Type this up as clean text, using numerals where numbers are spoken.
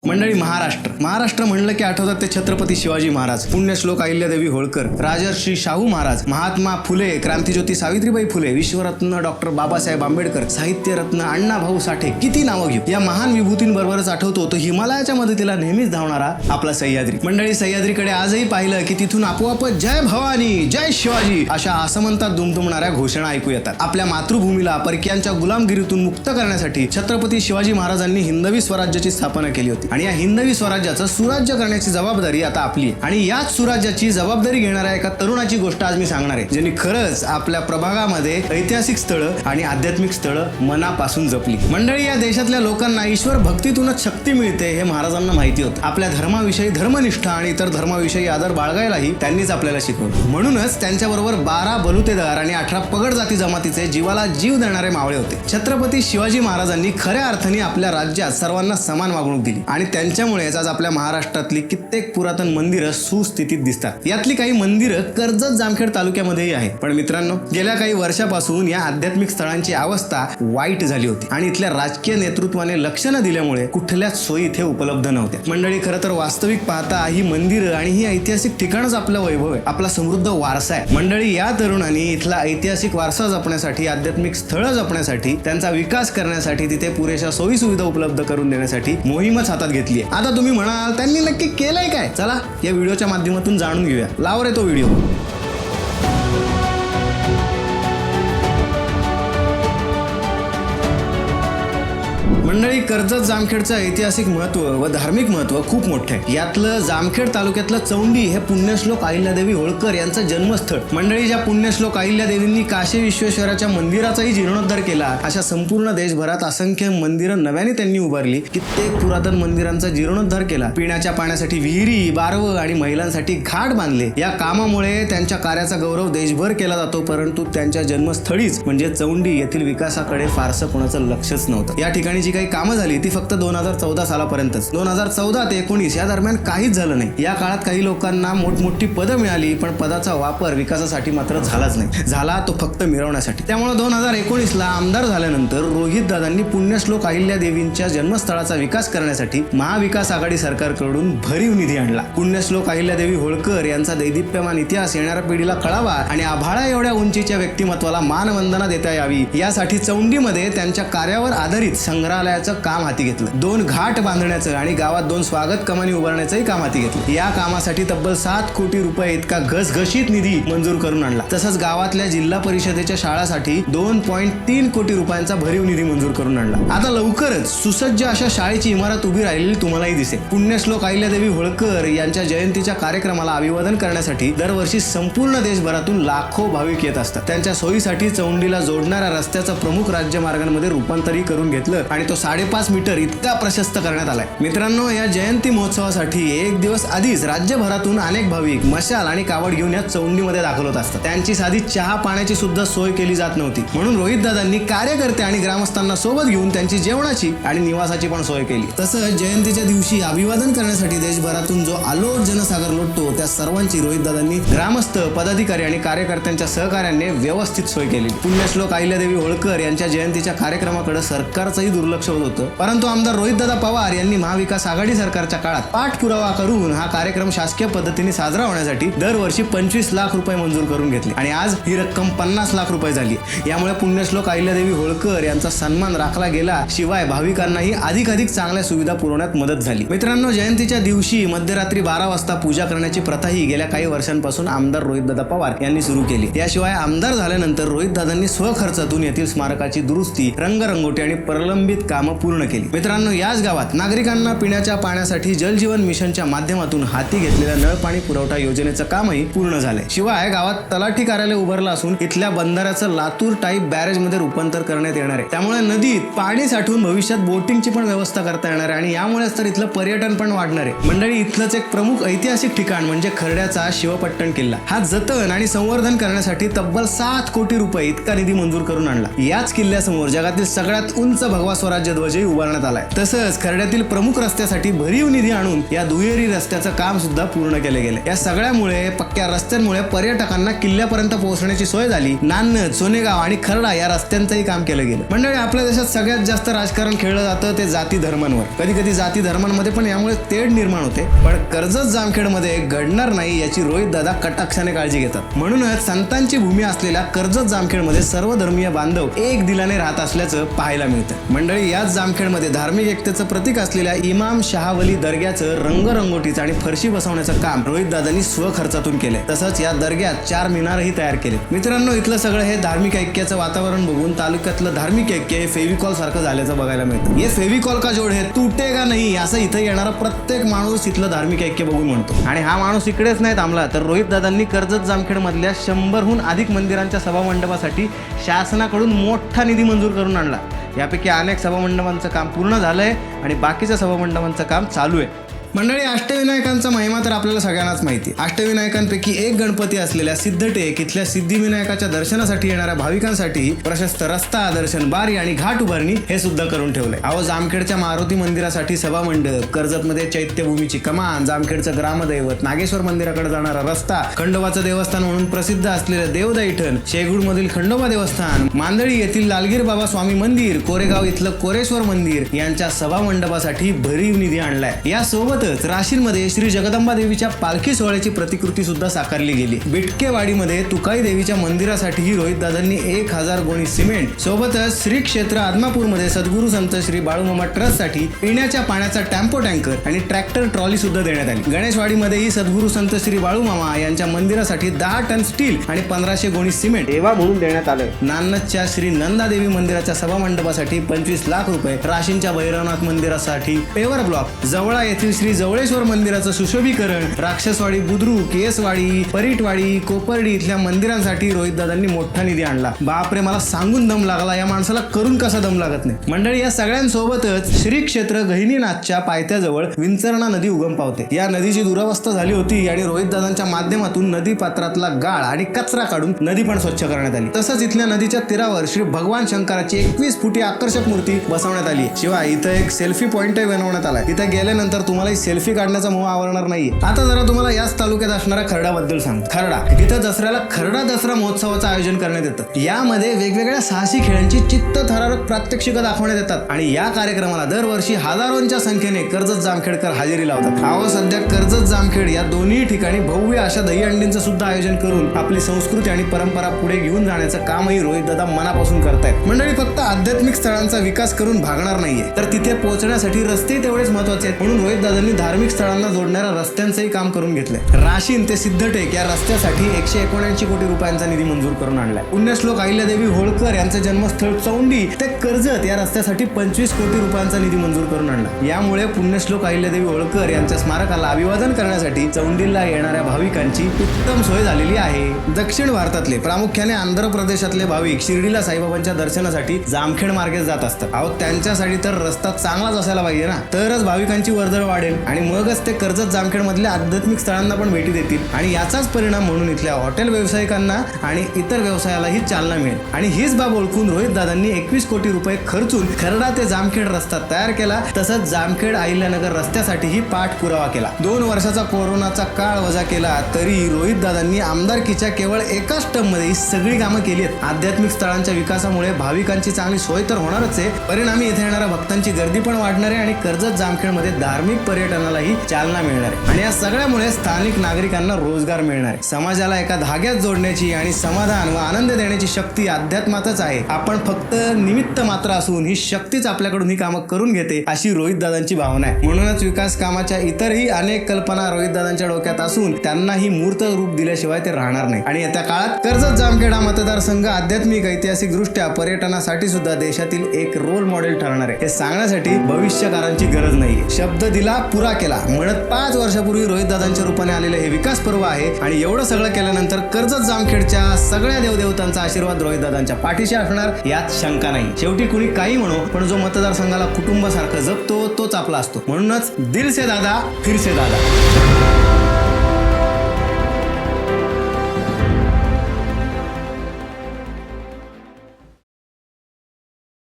मंडळी महाराष्ट्र म्हणलं की आठवतात ते छत्रपती शिवाजी महाराज, पुण्यश्लोक अहिल्यादेवी होळकर, राजर्षी शाहू महाराज, महात्मा फुले, क्रांतिज्योती सावित्रीबाई फुले, विश्वरत्न डॉक्टर बाबासाहेब आंबेडकर, साहित्यरत्न अण्णाभाऊ साठे, किती नावं घेऊ. या महान विभूतींबरोबरच आठवतो तो हिमालयाच्या मदतीला नेहमीच धावणारा आपला सह्याद्री. मंडळी सह्याद्रीकडे आजही पाहिलं की तिथून आपोआप जय भवानी जय शिवाजी अशा आसमंतात दुमदुमणाऱ्या घोषणा ऐकू येतात. आपल्या मातृभूमीला परक्यांच्या गुलामगिरीतून मुक्त करण्यासाठी छत्रपती शिवाजी महाराजांनी हिंदवी स्वराज्याची स्थापना केली होती आणि या हिंदवी स्वराज्याचं सुराज्य करण्याची जबाबदारी आता आपली आहे. आणि याच सुराज्याची जबाबदारी घेणाऱ्या एका तरुणाची गोष्ट आज मी सांगणार आहे, ज्यांनी खरंच आपल्या प्रभागामध्ये ऐतिहासिक स्थळं आणि आध्यात्मिक स्थळं मनापासून जपली. मंडळी, या देशातल्या लोकांना ईश्वर भक्तीतूनच शक्ती मिळते हे महाराजांना माहिती होतं. आपल्या धर्माविषयी धर्मनिष्ठा आणि इतर धर्माविषयी आदर बाळगायलाही त्यांनीच आपल्याला शिकवलं. म्हणूनच त्यांच्याबरोबर 12 बलुतेदार आणि 18 पगड जाती जमातीचे जीवाला जीव देणारे मावळे होते. छत्रपती शिवाजी महाराजांनी खऱ्या अर्थाने आपल्या राज्यात सर्वांना समान वागणूक दिली आणि त्यांच्यामुळेच आज आपल्या महाराष्ट्रातली कित्येक पुरातन मंदिरं सुस्थितीत दिसतात. यातली काही मंदिरं कर्जत जामखेड तालुक्यामध्येही आहे. पण मित्रांनो, गेल्या काही वर्षापासून या आध्यात्मिक स्थळांची अवस्था वाईट झाली होती आणि इथल्या राजकीय नेतृत्वाने लक्ष न दिल्यामुळे कुठल्याच सोयी इथे उपलब्ध नव्हत्या. मंडळी, खरं तर वास्तविक पाहता ही मंदिरं आणि ही ऐतिहासिक ठिकाणच आपलं वैभव आहे, आपला समृद्ध वारसा आहे. मंडळी, या तरुणांनी इथला ऐतिहासिक वारसा जपण्यासाठी, आध्यात्मिक स्थळं जपण्यासाठी, त्यांचा विकास करण्यासाठी, तिथे पुरेशा सोयी सुविधा उपलब्ध करून देण्यासाठी मोहीमच हातात घेतली. आता तुम्ही म्हणाल त्यांनी नक्की केलंय काय? चला या व्हिडिओच्या माध्यमातून जाणून घेऊया. लाव रे तो व्हिडिओ. मंडळी, कर्जत जामखेडचं ऐतिहासिक महत्व व धार्मिक महत्व खूप मोठं आहे. यातलं जामखेड तालुक्यातलं चौंडी हे पुण्यश्लोक अहिल्यादेवी होळकर यांचं जन्मस्थळ. मंडळी, ज्या पुण्यश्लोक अहिल्यादेवींनी काशी विश्वेश्वराच्या मंदिराचाही जीर्णोद्धार केला, अशा संपूर्ण देशभरात असंख्य मंदिरं नव्याने त्यांनी उभारली, कित्येक पुरातन मंदिरांचा जीर्णोद्धार केला, पिण्याच्या पाण्यासाठी विहिरी, बारवं आणि महिलांसाठी घाट बांधले. या कामामुळे त्यांच्या कार्याचा गौरव देशभर केला जातो. परंतु त्यांच्या जन्मस्थळीच म्हणजे चौंडी येथील विकासाकडे फारसं कोणाचं लक्षच नव्हतं. या ठिकाणी जी काही कामं झाली ती फक्त 2014 सालापर्यंतच. 2014 ते 19 या दरम्यान काहीच झालं नाही. या काळात काही लोकांना मोठमोठी पदं मिळाली, पण पदाचा वापर विकासासाठी मात्र झालाच नाही. झाला तो फक्त मिरवण्यासाठी. त्यामुळे 2019ला आमदार झाल्यानंतर रोहित दादांनी पुण्यश्लोक अहिल्यादेवींच्या जन्मस्थळाचा विकास करण्यासाठी महाविकास आघाडी सरकारकडून भरीव निधी आणला. पुण्यश्लोक अहिल्यादेवी होळकर यांचा दैदिप्यमान इतिहास येणाऱ्या पिढीला कळावा आणि आभाळा एवढ्या उंचीच्या व्यक्तिमत्वाला मानवंदना देता यावी यासाठी चौंडीमध्ये त्यांच्या कार्यावर आधारित संग्रहालयाचं काम हाती घेतलं. 2 घाट बांधण्याचं आणि गावात 2 स्वागत कमानी उभारण्याचंही काम हाती घेतलं. या कामासाठी तब्बल 7 कोटी रुपये इतका घसघशीत निधी मंजूर करून आणला. तसंच गावातल्या जिल्हा परिषदेच्या शाळासाठी 2.3 कोटी रुपयांचा भरीव निधी मंजूर करून आणला. आता लवकरच सुसज्ज अशा शाळेची इमारत उभी राहिलेली तुम्हालाही दिसेल. पुण्यश्लोक अहिल्यादेवी होळकर यांच्या जयंतीच्या कार्यक्रमाला अभिवादन करण्यासाठी दरवर्षी संपूर्ण देशभरातून लाखो भाविक येत असतात. त्यांच्या सोयीसाठी चौंडीला जोडणाऱ्या रस्त्याचं प्रमुख राज्यमार्गांमध्ये रूपांतरी करून घेतलं आणि तो 5.5 मीटर इतका प्रशस्त करण्यात आलाय. मित्रांनो, या जयंती महोत्सवासाठी एक दिवस आधीच राज्यभरातून अनेक भाविक मशाल आणि कावड घेऊन या चौंडीमध्ये दाखल होत असतात. त्यांची साधी चहा पाण्याची सुद्धा सोय केली जात नव्हती. म्हणून रोहित दादांनी कार्यकर्ते आणि ग्रामस्थांना सोबत घेऊन त्यांची जेवणाची आणि निवासाची पण सोय केली. तसंच जयंतीच्या दिवशी अभिवादन करण्यासाठी देशभरातून जो आलोट जनसागर लोटतो त्या सर्वांची रोहित दादांनी ग्रामस्थ, पदाधिकारी आणि कार्यकर्त्यांच्या सहकार्याने व्यवस्थित सोय केली. पुण्यश्लोक अहिल्यादेवी होळकर यांच्या जयंतीच्या कार्यक्रमाकडे सरकारचंही दुर्लक्ष होत होतं. परंतु आमदार रोहितदादा पवार यांनी महाविकास आघाडी सरकारच्या काळात पाठपुरावा करून हा कार्यक्रम शासकीय पद्धतीने साजरा होण्यासाठी दरवर्षी 25 लाख रुपये मंजूर करून घेतले आणि आज ही रक्कम 50 लाख रुपये झाली. यामुळे पुण्यश्लोक अहिल्यादेवी होळकर यांचा सन्मान राखला गेला, शिवाय भाविकांनाही अधिकाधिक चांगल्या सुविधा पुरवण्यात मदत झाली. मित्रांनो, जयंतीच्या दिवशी मध्यरात्री 12 वाजता पूजा करण्याची प्रथाही गेल्या काही वर्षांपासून आमदार रोहितदादा पवार यांनी सुरू केली. याशिवाय आमदार झाल्यानंतर रोहितदादांनी स्वखर्चातून येथील स्मारकाची दुरुस्ती, रंगरंगोटी आणि प्रलंबित कामं पूर्ण केली. मित्रांनो, याच गावात नागरिकांना पिण्याच्या पाण्यासाठी जलजीवन मिशनच्या माध्यमातून हाती घेतलेल्या नळ पाणी पुरवठा योजनेचं कामही पूर्ण झालंय. शिवाय गावात तलाठी कार्यालय उभारलं असून इथल्या बंधाऱ्याचं लातूर टाईप बॅरेज मध्ये रूपांतर करण्यात येणार आहे. त्यामुळे नदीत पाणी साठवून भविष्यात बोटिंगची पण व्यवस्था करता येणार आहे आणि यामुळेच तर इथलं पर्यटन पण वाढणार आहे. मंडळी, इथलंच एक प्रमुख ऐतिहासिक ठिकाण म्हणजे खर्ड्याचा शिवपट्टण किल्ला. हा जतन आणि संवर्धन करण्यासाठी तब्बल 7 कोटी रुपये इतका निधी मंजूर करून आणला. याच किल्ल्यासमोर जगातील सगळ्यात उंच भगवा स्वराज्य ध्वजही उभारण्यात आलाय. तसंच खर्ड्यातील प्रमुख रस्त्यासाठी भरीव निधी आणून या दुहेरी रस्त्याचं काम सुद्धा पूर्ण केले गेले. या सगळ्यामुळे, पक्क्या रस्त्यांमुळे पर्यटकांना किल्ल्यापर्यंत पोहोचण्याची सोय झाली. नान्नज, सोनेगाव आणि खर्डा या रस्त्यांचंही काम केलं गेलं. मंडळी, आपल्या देशात सगळ्यात जास्त राजकारण खेळलं जातं ते जाती धर्मांवर. कधी कधी जाती धर्मांमध्ये पण यामुळे तेढ निर्माण होते, पण कर्जत जामखेडमध्ये घडणार नाही याची रोहित दादा कटाक्षाने काळजी घेतात. म्हणूनच संतांची भूमी असलेल्या कर्जत जामखेडमध्ये सर्व धर्मीय बांधव एक दिलाने राहत असल्याचं पाहायला मिळतं. मंडळी, याच जामखेडमध्ये धार्मिक एकतेचं प्रतीक असलेल्या इमाम शहावली दर्ग्याचं रंगरंगोटीचं आणि फरशी बसवण्याचं काम रोहित दादांनी स्वखर्चातून केलंय. तसंच या दर्ग्यात 4 मिनारही तयार केले. मित्रांनो, इथलं सगळं हे धार्मिक ऐक्याचं वातावरण बघून तालुक्यातलं धार्मिक ऐक्य हे फेविकॉल सारखं झाल्याचं बघायला मिळतं. हे फेविकॉल का जोड है तुटेगा नाही असं इथं येणारा प्रत्येक माणूस इथलं धार्मिक ऐक्य बघून म्हणतो. आणि हा माणूस इकडेच नाही थांबला, तर रोहित दादांनी कर्जत जामखेड मधल्या 100हून अधिक मंदिरांच्या सभामंडपासाठी शासनाकडून मोठा निधी मंजूर करून आणला. यापैकी अनेक सभामंडपांचं काम पूर्ण झालंय आणि बाकीच्या सभामंडपांचं काम चालू आहे. मंडळी, अष्टविनायकांचा महिमा तर आपल्याला सगळ्यांनाच माहिती. अष्टविनायकांपैकी एक गणपती असलेल्या सिद्धटेक इथल्या सिद्धिविनायकाच्या दर्शनासाठी येणाऱ्या भाविकांसाठी प्रशस्त रस्ता, दर्शन बारी आणि घाट उभारणी हे सुद्धा करून ठेवलंय. अहो, जामखेडच्या मारुती मंदिरासाठी सभामंडप, कर्जतमध्ये चैत्यभूमीची कमान, जामखेडचं ग्रामदैवत, नागेश्वर मंदिराकडे जाणारा रस्ता, खंडोबाचं देवस्थान म्हणून प्रसिद्ध असलेलं देवदैठण, शेगुड मधील खंडोबा देवस्थान, मांदळी येथील लालगीर बाबा स्वामी मंदिर, कोरेगाव इथलं कोरेश्वर मंदिर यांच्या सभामंडपासाठी भरीव निधी आणलाय. यासोबत राशींमध्ये श्री जगदंबा देवीच्या पालखी सोहळ्याची प्रतिकृती सुद्धा साकारली गेली. बिटकेवाडीमध्ये तुकाई देवीच्या मंदिरासाठीही रोहित दादांनी 1000 गोणी सिमेंट, सोबतच श्री क्षेत्र आदमापूरमध्ये सद्गुरू संत श्री बाळूमामा ट्रस्टसाठी पिण्याच्या पाण्याचा टेम्पो टँकर आणि ट्रॅक्टर ट्रॉली सुद्धा देण्यात आली. गणेशवाडीमध्येही सद्गुरू संत श्री बाळूमामा यांच्या मंदिरासाठी 10 टन स्टील आणि 1500 गोणी सिमेंट सेवा म्हणून देण्यात आलं. नान्नजच्या श्री नंदादेवी मंदिराच्या सभामंडपासाठी 25 लाख रुपये, राशींच्या भैरवनाथ मंदिरासाठी पेवर ब्लॉक, जवळा येथील श्री जवळेश्वर मंदिराचं सुशोभीकरण, राक्षसवाडी, बुद्रुक, केसवाडी, परीटवाडी, कोपर्डी इथल्या मंदिरांसाठी रोहित दादांनी मोठा निधी आणला. बापरे, मला सांगून दम लागला, या माणसाला करून कसा दम लागत नाही. मंडळी, या सगळ्यांसोबतच श्री क्षेत्र गहिनीनाथच्या पायथ्याजवळ विंचरणा नदी उगम पावते. या नदीची दुरावस्था झाली होती आणि रोहित दादांच्या माध्यमातून नदी पात्रातला गाळ आणि कचरा काढून नदी पण स्वच्छ करण्यात आली. तसंच इथल्या नदीच्या तीरावर श्री भगवान शंकराची 21 फुटी आकर्षक मूर्ती बसवण्यात आली. शिवाय इथं एक सेल्फी पॉइंटही बनवण्यात आलाय. इथं गेल्यानंतर तुम्हाला सेल्फी काढण्याचा मोह आवरणार नाहीये. आता जरा तुम्हाला याच तालुक्यात असणाऱ्या खर्डाबद्दल सांग. खर्डा इथं दसऱ्याला खर्डा दसरा महोत्सवाचं आयोजन करण्यात येतं. यामध्ये वेगवेगळ्या साहसी खेळांची चित्तथरारक प्रात्यक्षिकं दाखवण्यात येतात आणि या कार्यक्रमाला दरवर्षी हजारोंच्या संख्येने कर्जत जामखेडकर हजेरी लावतात. अहो, सध्या कर्जत जामखेड या दोन्ही ठिकाणी भव्य अशा दहीहंडींचं सुद्धा आयोजन करून आपली संस्कृती आणि परंपरा पुढे घेऊन जाण्याचं कामही रोहित दादा मनापासून करतायत. मंडळी, फक्त आध्यात्मिक स्थळांचा विकास करून भागणार नाहीये, तर तिथे पोहोचण्यासाठी रस्ते तेवढेच महत्वाचे आहेत. म्हणून रोहित दादांनी धार्मिक स्थळांना जोडणाऱ्या रस्त्यांचंही काम करून घेतलंय. राशीन ते सिद्धटेक या रस्त्यासाठी 179 कोटी रुपयांचा निधी मंजूर करून आणलाय. पुण्यश्लोक अहिल्यादेवी होळकर यांचं जन्मस्थळ चौंडी ते कर्जत या रस्त्यासाठी 25 कोटी रुपयांचा निधी मंजूर करून आणला. यामुळे पुण्यश्लोक अहिल्यादेवी होळकर यांच्या स्मारकाला अभिवादन करण्यासाठी चौंडीला येणाऱ्या भाविकांची उत्तम सोय झालेली आहे. दक्षिण भारतातले, प्रामुख्याने आंध्र प्रदेशातले भाविक शिर्डीला साईबाबांच्या दर्शनासाठी जामखेड मार्गे जात असतात. अहो, त्यांच्यासाठी तर रस्ता चांगलाच असायला पाहिजे ना, तरच भाविकांची वर्दळ वाढेल आणि मगच ते कर्जत जामखेड मधल्या आध्यात्मिक स्थळांना पण भेटी देतील आणि याचाच परिणाम म्हणून इथल्या हॉटेल व्यावसायिकांना आणि इतर व्यवसायालाही चालना मिळेल. आणि हीच बाब ओळखून रोहित दादांनी 21 कोटी रुपये खर्चून खर्डा ते जामखेड रस्ता तयार केला. तसंच जामखेड अहिल्यानगर रस्त्यासाठीही पाठपुरावा केला. 2 वर्षाचा कोरोनाचा काळ वजा केला तरी रोहित दादांनी आमदारकीच्या केवळ एकाच टर्ममध्ये ही सगळी कामं केली आहेत. आध्यात्मिक स्थळांच्या विकासामुळे भाविकांची चांगली सोय तर होणारच आहे, परिणामी इथे येणाऱ्या भक्तांची गर्दी पण वाढणार आहे आणि कर्जत जामखेडमध्ये धार्मिक पर्यटनालाही चालना मिळणार आहे. आणि या सगळ्यामुळे स्थानिक नागरिकांना रोजगार मिळणार आहे. समाजाला एका धाग्यात जोडण्याची आणि समाधान व आनंद देण्याची शक्ती अध्यात्मातच आहे. आपण फक्त निमित्त मात्र असून ही शक्तीच आपल्याकडून ही कामं करून घेते अशी रोहित दादांची भावना आहे. म्हणूनच विकास कामाच्या इतरही अनेक कल्पना रोहित दादांच्या डोक्यात असून त्यांनाही मूर्त रूप दिल्याशिवाय ते राहणार नाही. आणि येत्या काळात कर्जत जामखेड हा मतदारसंघ आध्यात्मिक ऐतिहासिक दृष्ट्या पर्यटनासाठी सुद्धा देशातील एक रोल मॉडेल ठरणार आहे. हे सांगण्यासाठी भविष्यकारांची गरज नाहीये. शब्द दिला पुरा केला म्हणत 5 वर्षापूर्वी रोहित दादांच्या रूपाने आलेले हे विकास पर्व आहे. आणि एवढं सगळं केल्यानंतर कर्जत जामखेडच्या सगळ्या देवदेवतांचा आशीर्वाद रोहित दादांच्या पाठीशी असणार यात शंका नाही. शेवटी कुणी काही म्हणो, पण जो मतदारसंघाला कुटुंबासारखं जपतो तोच आपला असतो. म्हणूनच दिल से दादा फिर से दादा.